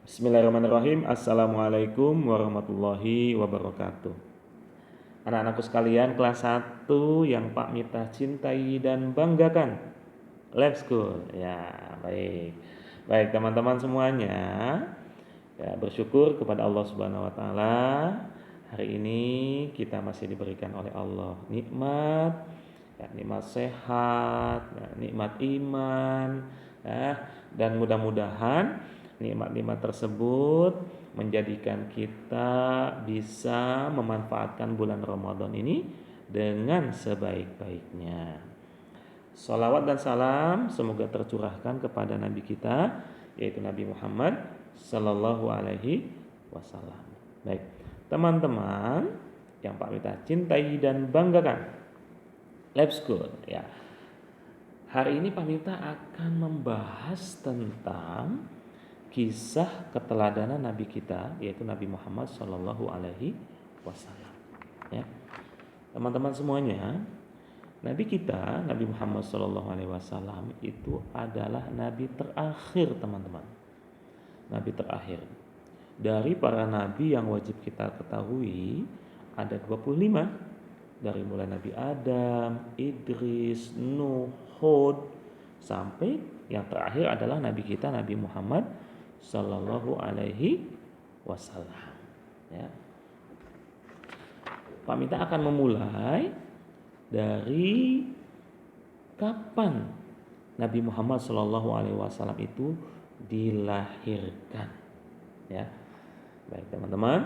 Bismillahirrahmanirrahim. Assalamualaikum warahmatullahi wabarakatuh. Anak-anakku sekalian kelas 1 yang Pak Mita cintai dan banggakan. Let's go. Ya, baik. Baik teman-teman semuanya. Ya, bersyukur kepada Allah Subhanahu wa taala. Hari ini kita masih diberikan oleh Allah nikmat, ya, nikmat sehat, ya, nikmat iman, ya, dan mudah-mudahan nikmat-nikmat tersebut menjadikan kita bisa memanfaatkan bulan Ramadan ini dengan sebaik-baiknya. Salawat dan salam semoga tercurahkan kepada Nabi kita, yaitu Nabi Muhammad Sallallahu Alaihi Wasallam. Baik, teman-teman yang Pak Mita cintai dan banggakan, let's go ya. Hari ini Pak Mita akan membahas tentang kisah keteladanan Nabi kita, yaitu Nabi Muhammad Sallallahu Alaihi Wasallam. Ya, teman-teman semuanya, Nabi kita, Nabi Muhammad Sallallahu Alaihi Wasallam itu adalah Nabi terakhir, teman-teman. Nabi terakhir. Dari para Nabi yang wajib kita ketahui ada 25. Dari mulai Nabi Adam, Idris, Nuh, Hud, sampai yang terakhir adalah Nabi kita, Nabi Muhammad Sallallahu Alaihi Wasallam. Ya. Pak Mita akan memulai dari kapan Nabi Muhammad Sallallahu Alaihi Wasallam itu dilahirkan. Ya, baik teman-teman.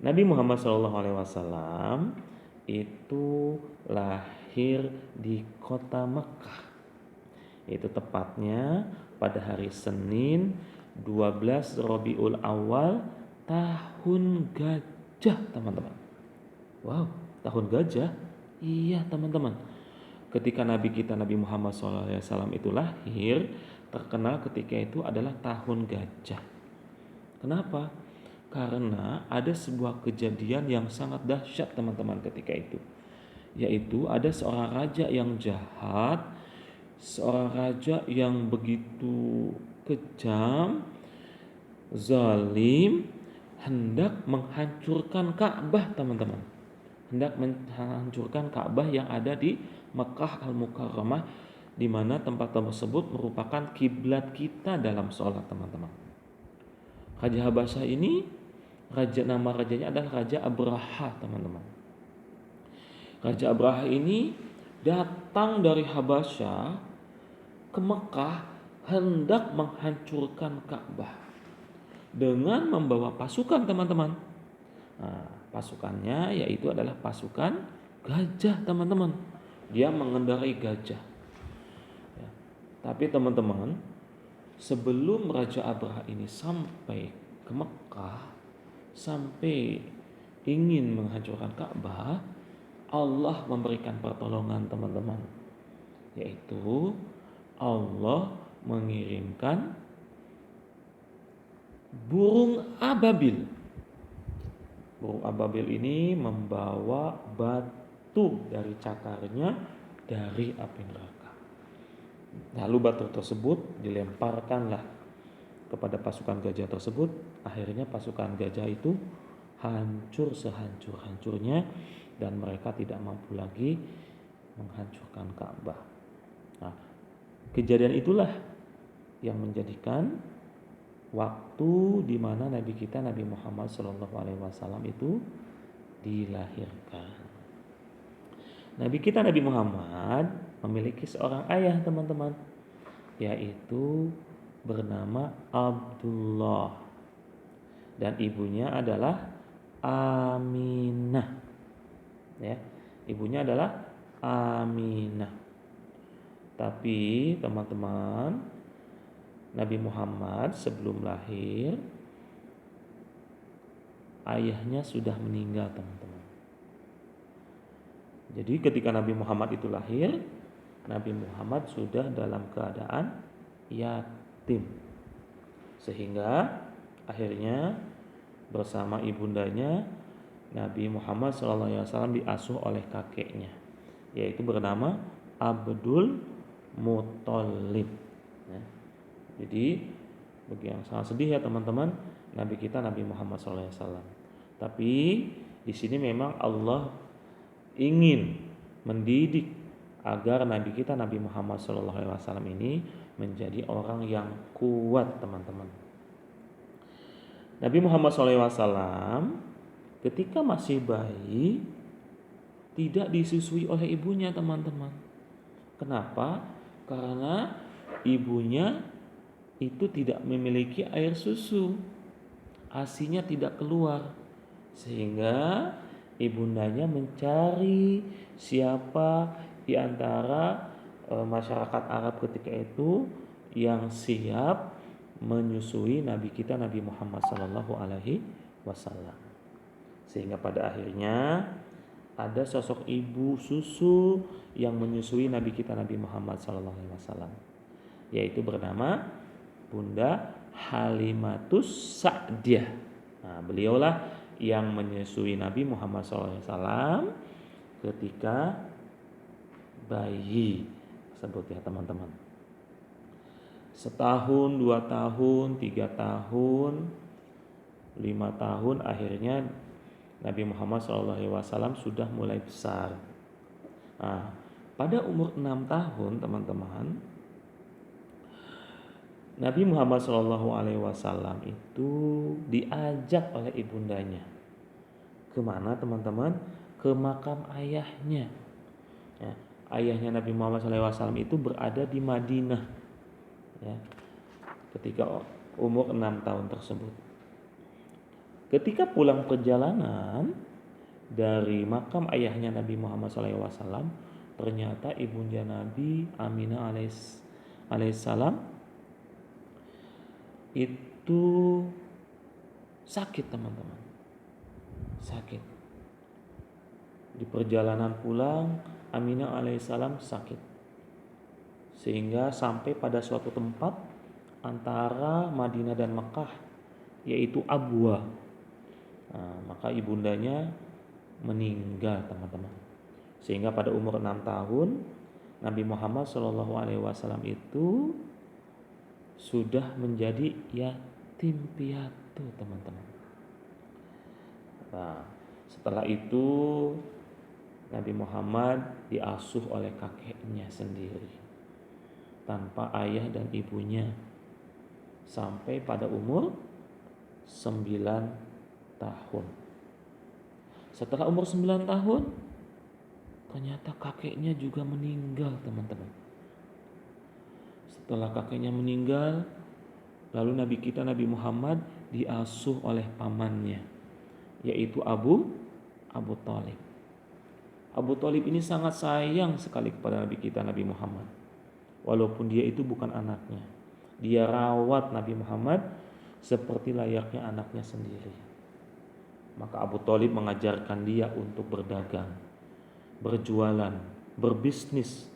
Nabi Muhammad Sallallahu Alaihi Wasallam itu lahir di kota Mekah. Itu tepatnya pada hari Senin 12 Rabiul Awal tahun gajah, teman-teman. Wow, tahun gajah? Iya, teman-teman. Ketika Nabi kita Nabi Muhammad SAW itu lahir, terkenal ketika itu adalah tahun gajah. Kenapa? Karena ada sebuah kejadian yang sangat dahsyat, teman-teman, ketika itu. Yaitu ada seorang raja yang jahat, seorang raja yang begitu kejam, zalim, hendak menghancurkan Ka'bah, teman-teman. Hendak menghancurkan Ka'bah yang ada di Mekah Al-Mukarramah, di mana tempat tersebut merupakan kiblat kita dalam sholat, teman-teman. Raja Habasyah ini, nama rajanya adalah Raja Abraha, teman-teman. Raja Abraha ini datang dari Habasyah ke Mekah hendak menghancurkan Ka'bah dengan membawa pasukan, teman-teman. Nah, pasukannya yaitu adalah pasukan gajah, teman-teman. Dia mengendarai gajah. Ya. Tapi teman-teman, sebelum Raja Abraha ini sampai ke Mekah, sampai ingin menghancurkan Ka'bah, Allah memberikan pertolongan, teman-teman. Yaitu Allah mengirimkan burung ababil. Burung ababil ini membawa batu dari cakarnya dari api neraka. Lalu batu tersebut dilemparkanlah kepada pasukan gajah tersebut. Akhirnya pasukan gajah itu hancur sehancur-hancurnya dan mereka tidak mampu lagi menghancurkan Ka'bah. Nah, kejadian itulah yang menjadikan waktu di mana Nabi kita Nabi Muhammad SAW itu dilahirkan. Nabi kita Nabi Muhammad memiliki seorang ayah, teman-teman, yaitu bernama Abdullah, dan ibunya adalah Aminah. Ya, ibunya adalah Aminah. Tapi teman-teman, Nabi Muhammad sebelum lahir ayahnya sudah meninggal, teman-teman. Jadi ketika Nabi Muhammad itu lahir, Nabi Muhammad sudah dalam keadaan yatim. Sehingga akhirnya bersama ibundanya Nabi Muhammad SAW diasuh oleh kakeknya, yaitu bernama Abdul Muthalib. Ya. Jadi Bagi yang sangat sedih ya teman-teman, Nabi kita Nabi Muhammad SAW. Tapi di sini memang Allah ingin mendidik agar Nabi kita Nabi Muhammad SAW ini menjadi orang yang kuat teman-teman. Nabi Muhammad SAW ketika masih bayi tidak disusui oleh ibunya teman-teman. Kenapa? Karena ibunya itu tidak memiliki air susu, ASInya tidak keluar, sehingga ibundanya mencari siapa di antara masyarakat Arab ketika itu yang siap menyusui Nabi kita Nabi Muhammad Sallallahu Alaihi Wasallam. Sehingga pada akhirnya ada sosok ibu susu yang menyusui Nabi kita Nabi Muhammad Sallallahu Alaihi Wasallam, yaitu bernama Bunda Halimatus Sa'diyah. Nah, beliaulah yang menyusui Nabi Muhammad SAW ketika bayi tersebut ya teman-teman. Setahun, 2 tahun, 3 tahun, 5 tahun, akhirnya Nabi Muhammad SAW sudah mulai besar. Nah, pada umur 6 tahun teman-teman, Nabi Muhammad SAW itu diajak oleh ibundanya kemana teman-teman? Ke makam ayahnya. Ya, ayahnya Nabi Muhammad SAW itu berada di Madinah. Ya, ketika umur 6 tahun tersebut. Ketika pulang perjalanan dari makam ayahnya Nabi Muhammad SAW, ternyata ibunda Nabi Aminah alaihissalam itu sakit teman-teman, sakit. Di perjalanan pulang Aminah alaihissalam sakit, sehingga sampai pada suatu tempat antara Madinah dan Mekah, yaitu Abwa. Nah, maka ibundanya meninggal teman-teman. Sehingga pada umur 6 tahun Nabi Muhammad SAW itu sudah menjadi yatim piatu teman-teman. Nah, setelah itu Nabi Muhammad diasuh oleh kakeknya sendiri tanpa ayah dan ibunya sampai pada umur 9 tahun. Setelah umur 9 tahun ternyata kakeknya juga meninggal teman-teman. Setelah kakeknya meninggal, lalu Nabi kita Nabi Muhammad diasuh oleh pamannya, yaitu Abu Thalib. Abu Thalib ini sangat sayang sekali kepada Nabi kita Nabi Muhammad. Walaupun dia itu bukan anaknya, dia rawat Nabi Muhammad seperti layaknya anaknya sendiri. Maka Abu Thalib mengajarkan dia untuk berdagang, berjualan, berbisnis.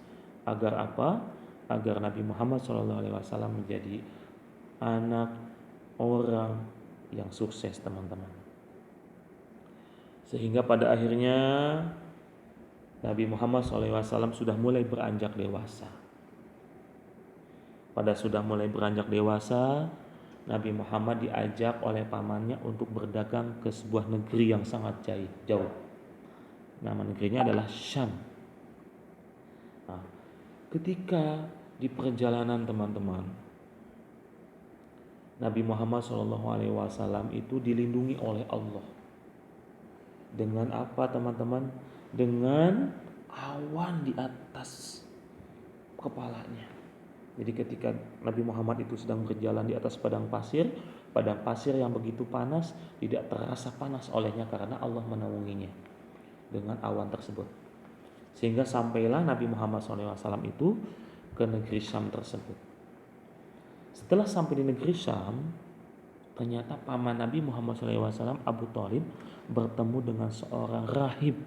Agar apa? Agar Nabi Muhammad SAW menjadi anak orang yang sukses teman-teman. Sehingga pada akhirnya Nabi Muhammad SAW sudah mulai beranjak dewasa. Pada sudah mulai beranjak dewasa, Nabi Muhammad diajak oleh pamannya untuk berdagang ke sebuah negeri yang sangat jauh. Nama negerinya adalah Syam. Nah, ketika di perjalanan teman-teman, Nabi Muhammad SAW itu dilindungi oleh Allah. Dengan apa teman-teman? Dengan awan di atas kepalanya. Jadi ketika Nabi Muhammad itu sedang berjalan di atas padang pasir yang begitu panas, tidak terasa panas olehnya karena Allah menaunginya dengan awan tersebut. Sehingga sampailah Nabi Muhammad SAW itu ke negeri Syam tersebut. Setelah sampai di negeri Syam, ternyata paman Nabi Muhammad SAW Abu Thalib bertemu dengan seorang rahib,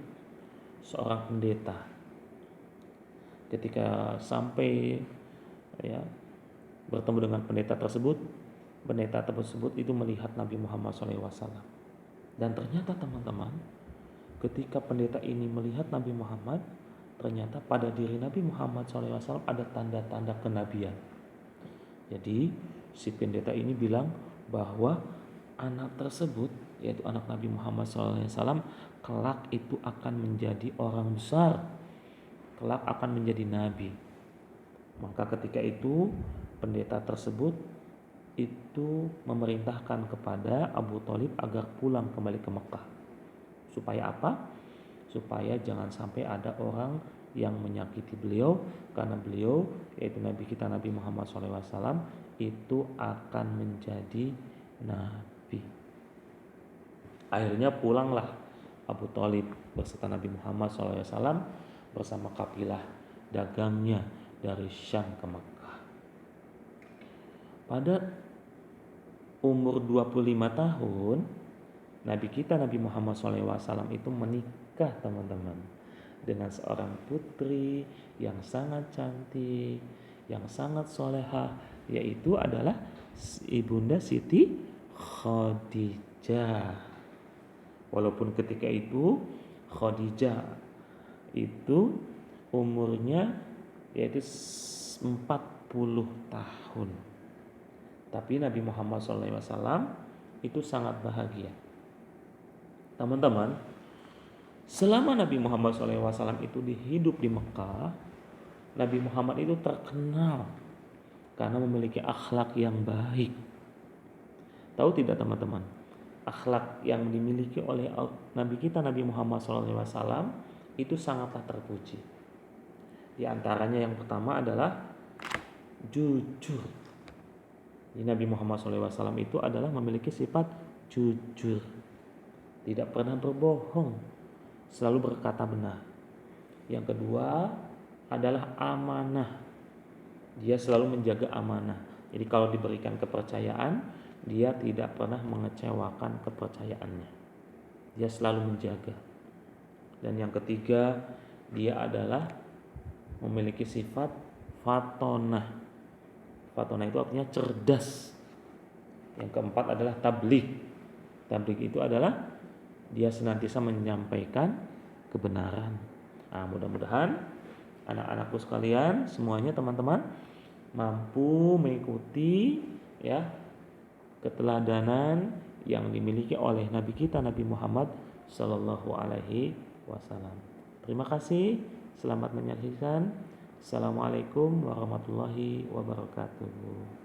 seorang pendeta. Ketika sampai bertemu dengan pendeta tersebut itu melihat Nabi Muhammad SAW. Dan ternyata teman-teman, ketika pendeta ini melihat Nabi Muhammad, ternyata pada diri Nabi Muhammad SAW ada tanda-tanda kenabian. Jadi Si pendeta ini bilang bahwa anak tersebut, yaitu anak Nabi Muhammad SAW, kelak itu akan menjadi orang besar, kelak akan menjadi nabi. Maka ketika itu pendeta tersebut itu memerintahkan kepada Abu Thalib agar pulang kembali ke Mekah. Supaya apa? Supaya jangan sampai ada orang yang menyakiti beliau, karena beliau, yaitu Nabi kita Nabi Muhammad SAW, itu akan menjadi nabi. Akhirnya pulanglah Abu Thalib beserta Nabi Muhammad SAW bersama kafilah dagangnya dari Syam ke Mekah. Pada umur 25 tahun Nabi kita Nabi Muhammad SAW itu menikah, teman-teman, dengan seorang putri yang sangat cantik, yang sangat solehah, yaitu adalah Ibunda Siti Khadijah. Walaupun ketika itu Khadijah itu umurnya yaitu 40 tahun. Tapi Nabi Muhammad SAW itu sangat bahagia. Teman-teman, selama Nabi Muhammad SAW itu hidup di Mekah, Nabi Muhammad itu terkenal karena memiliki akhlak yang baik. Tahu tidak teman-teman, akhlak yang dimiliki oleh Nabi kita Nabi Muhammad SAW itu sangatlah terpuji. Di antaranya yang pertama adalah jujur. Nabi Muhammad SAW itu adalah memiliki sifat jujur, tidak pernah berbohong, selalu berkata benar. Yang kedua adalah amanah. Dia selalu menjaga amanah. Jadi kalau diberikan kepercayaan, dia tidak pernah mengecewakan kepercayaannya. Dia selalu menjaga. Dan yang ketiga, dia adalah memiliki sifat fatonah. Fatonah itu artinya cerdas. Yang keempat adalah tabligh. Tabligh itu adalah dia senantiasa menyampaikan kebenaran. Nah, mudah-mudahan anak-anakku sekalian semuanya, teman-teman, mampu mengikuti ya keteladanan yang dimiliki oleh Nabi kita Nabi Muhammad Sallallahu Alaihi Wasallam. Terima kasih. Selamat menyaksikan. Assalamualaikum warahmatullahi wabarakatuh.